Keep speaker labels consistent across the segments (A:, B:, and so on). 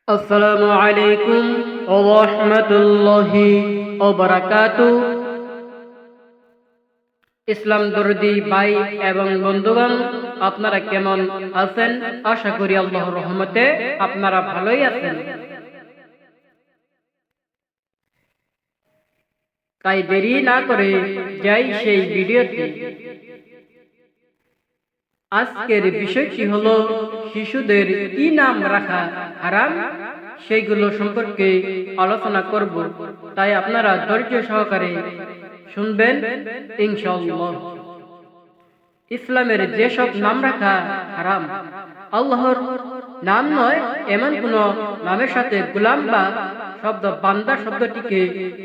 A: আসসালামু আলাইকুম ওয়া রাহমাতুল্লাহি ওয়া বারাকাতুহু। ইসলাম দরদি ভাই এবং বন্ধুগণ, আপনারা কেমন আছেন? আশা করি আল্লাহর রহমতে আপনারা ভালোই আছেন। তাই দেরি না করে যাই সেই ভিডিওতে। আজকের বিষয়টি হলো শিশুদের কি নাম রাখা হারাম, সেইগুলো সম্পর্কে আলোচনা করব। তাই আপনারা ধৈর্য সহকারে শুনবেন ইনশাআল্লাহ। ইসলামের যেসব নাম রাখা হারাম, আল্লাহর নাম নয় এমন কোন নামের সাথে গোলাম বা শব্দ বান্দা শব্দটিকে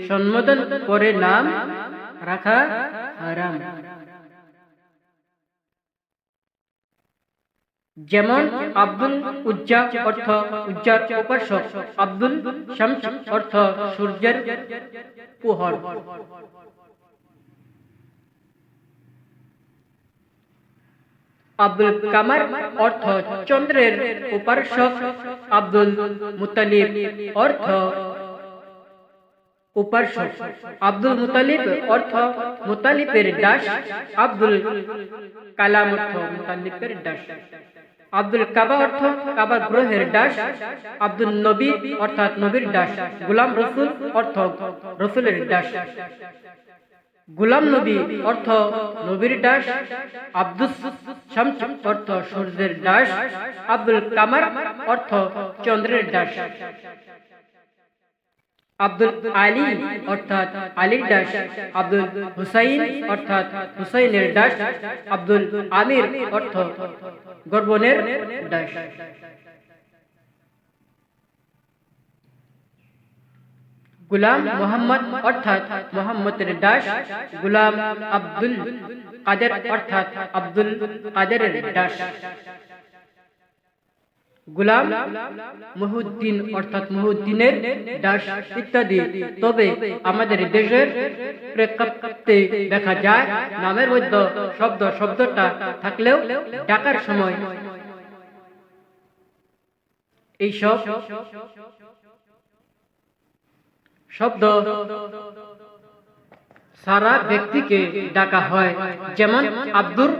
A: সম্বোধন করে নাম রাখা হারাম। যেমন আব্দুল উজ্জা অর্থ উজ্জার উপাসক, আব্দুল শামস অর্থ সূর্যের প্রহর, আব্দুল কামার অর্থ চন্দ্রের উপাসক, আব্দুল মুতালিব অর্থ উপাসক, আব্দুল মুতালিব অর্থ মুতালিবের দাস, আব্দুল কালাম অর্থ মুতালিবের দাস, আব্দুল কাবা অর্থ কাবা গ্রহের দাস, আব্দুল নবী অর্থাৎ নবীর দাস, গোলাম রসুল অর্থ রসুলের দাস, গোলাম নবী অর্থ নবীর দাস, আব্দুস শামস অর্থ সূর্যের দাস, আব্দুল কামার অর্থ চন্দ্রের দাস, আব্দুল আলী অর্থাৎ আলীর দাস, আব্দুল হুসাইন অর্থাৎ হুসাইনের দাস, আব্দুল আমির অর্থ গর্বনের দাস। গোলাম মুহাম্মদ অর্থাৎ মুহাম্মদের দাস, গোলাম আব্দুল কাদের অর্থাৎ আব্দুল কাদেরের দাস, গোলাম মুহিউদ্দিন অর্থাৎ মুহিউদ্দিনের দাস ইত্যাদি। তবে আমাদের দেশের প্রেক্ষাপটে দেখা যায় নামের মধ্যে শব্দটা থাকলেও ডাকার সময় এইসব শব্দ সারা ব্যক্তিকে ডাকা হয়। যেমন আব্দুর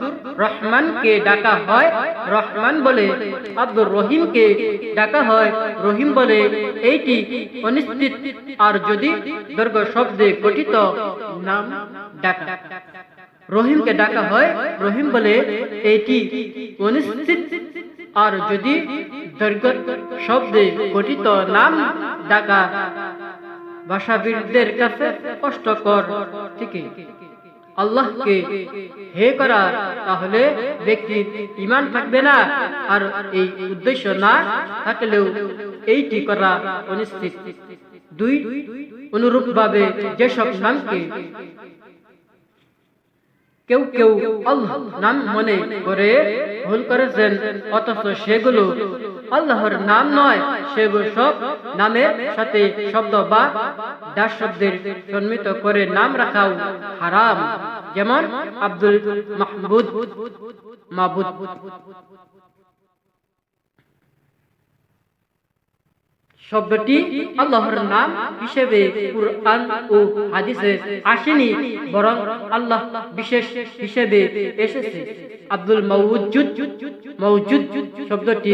A: রহমানকে ডাকা হয় রহমান বলে, আব্দুর রহিমকে ডাকা হয় রহিম বলে। এইটি অনিশ্চিত। আর যদি দীর্ঘ শব্দে গঠিত নাম ডাকা, রহিমকে ডাকা হয় রহিম বলে, এইটি অনিশ্চিত। আর যদি দীর্ঘ শব্দে গঠিত নাম ডাকা ভাষাবিদদের কাছে কষ্টকর। ঠিকই আল্লাহকে হে করা, তাহলে ব্যক্তির ঈমান থাকবে না। আর এই উদ্দেশ্য না থাকলেও এইটি করা অনিশ্চিত। দুই, অনুরূপভাবে যেসব নামকে কেউ কেউ আল্লাহ নাম মনে করে ভুল করেছেন, অথচ সেগুলো আল্লাহর নাম নয়, সেগুলো সব নামের সাথে শব্দ বা দাস শব্দের সম্মিলিত করে নাম রাখাও হারাম। যেমন আব্দুল মাহবুদ, মাবুদ। শব্দটি আল্লাহর নাম হিসেবে কুরআন ও হাদিসে আসেনি, বরং আল্লাহ বিশেষ হিসেবে এসেছে। আব্দুল মাওজুদ, মাওজুদ শব্দটি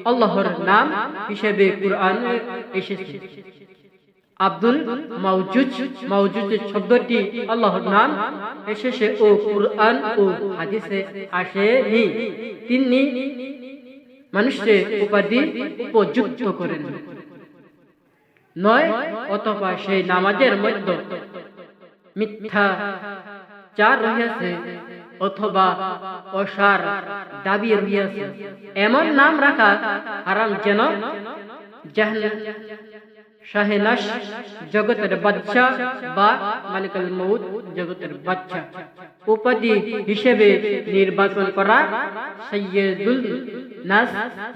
A: আল্লাহর নাম হিসেবে কুরআনে এসেছে। আব্দুল মাওজুদ, মাওজুদ শব্দটি আল্লাহর নাম এসেছে ও কুরআন ও হাদিসে আসেনি। তিনি মানুষকে উপাধি উপযুক্ত করেন নয়, অথবা সেই নামাজের মধ্যে মিথ্যাচার রহিয়াছে অথবা অসার দাবি রহিয়াছে, এমন নাম রাখা হারাম। যেন শাহেনাশ জগতের বাদশা বা মালিকুল মউত জগতের বাদশা উপাধি হিসেবে নির্বাচন করা, সাইয়্যিদুল নাস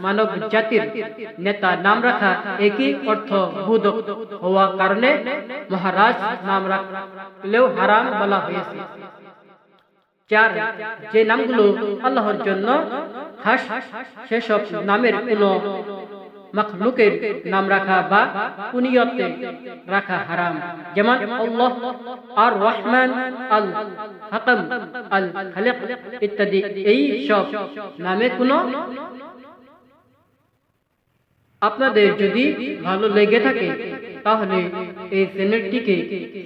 A: মানব জাতির নেতা নাম রাখা একই অর্থ বোধক হওয়া কারণে মহারাজ নাম রাখলেও হারাম বলা হয়েছে। চার, যে নামগুলো আল্লাহর জন্য খাস, সেসব নামের কোনো মাখলুকের নাম রাখা বা কুনিয়তে রাখা হারাম, যেমন আল্লাহ, আর রহমান, আল হাকাম, আল খালিক ইত্যাদি। এই সব নামে কোনো আপনাদের যদি ভালো লেগে থাকে তাহলে এই চ্যানেলটিকে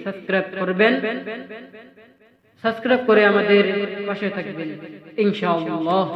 A: সাবস্ক্রাইব করবেন, সাবস্ক্রাইব করে আমাদের পাশে থাকবেন ইনশাআল্লাহ।